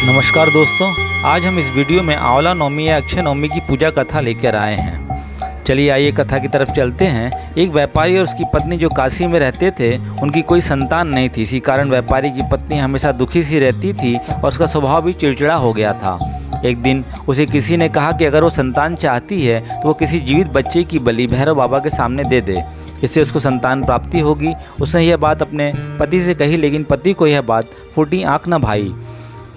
नमस्कार दोस्तों, आज हम इस वीडियो में आंवला नवमी या अक्षय नवमी की पूजा कथा लेकर आए हैं। चलिए आइए कथा की तरफ चलते हैं। एक व्यापारी और उसकी पत्नी जो काशी में रहते थे, उनकी कोई संतान नहीं थी। इसी कारण व्यापारी की पत्नी हमेशा दुखी सी रहती थी और उसका स्वभाव भी चिड़चिड़ा हो गया था। एक दिन उसे किसी ने कहा कि अगर वो संतान चाहती है तो वो किसी जीवित बच्चे की बलि भैरव बाबा के सामने दे दे, इससे उसको संतान प्राप्ति होगी। उसने यह बात अपने पति से कही, लेकिन पति को यह बात फूटी आंख न भाई।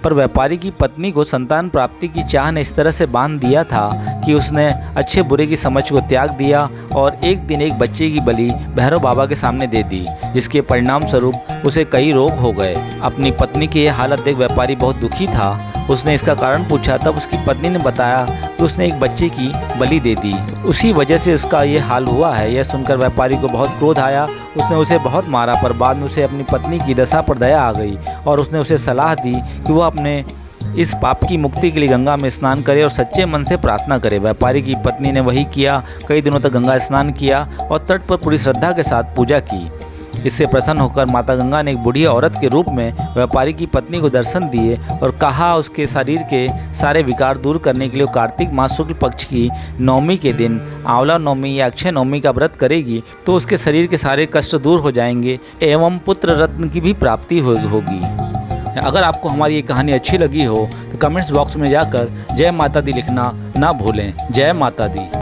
पर व्यापारी की पत्नी को संतान प्राप्ति की चाह ने इस तरह से बांध दिया था कि उसने अच्छे बुरे की समझ को त्याग दिया और एक दिन एक बच्चे की बलि भैरव बाबा के सामने दे दी, जिसके परिणाम स्वरूप उसे कई रोग हो गए। अपनी पत्नी की यह हालत देख व्यापारी बहुत दुखी था। उसने इसका कारण पूछा, तब उसकी पत्नी ने बताया कि उसने एक बच्चे की बलि दे दी, उसी वजह से उसका ये हाल हुआ है। यह सुनकर व्यापारी को बहुत क्रोध आया। उसने उसे बहुत मारा, पर बाद में उसे अपनी पत्नी की दशा पर दया आ गई और उसने उसे सलाह दी कि वह अपने इस पाप की मुक्ति के लिए गंगा में स्नान करे और सच्चे मन से प्रार्थना करे। व्यापारी की पत्नी ने वही किया। कई दिनों तक गंगा स्नान किया और तट पर पूरी श्रद्धा के साथ पूजा की। इससे प्रसन्न होकर माता गंगा ने एक बूढ़ी औरत के रूप में व्यापारी की पत्नी को दर्शन दिए और कहा उसके शरीर के सारे विकार दूर करने के लिए कार्तिक मास शुक्ल पक्ष की नवमी के दिन आंवला नवमी या अक्षय नवमी का व्रत करेगी तो उसके शरीर के सारे कष्ट दूर हो जाएंगे एवं पुत्र रत्न की भी प्राप्ति होगी। अगर आपको हमारी ये कहानी अच्छी लगी हो तो कमेंट्स बॉक्स में जाकर जय माता दी लिखना ना भूलें। जय माता दी।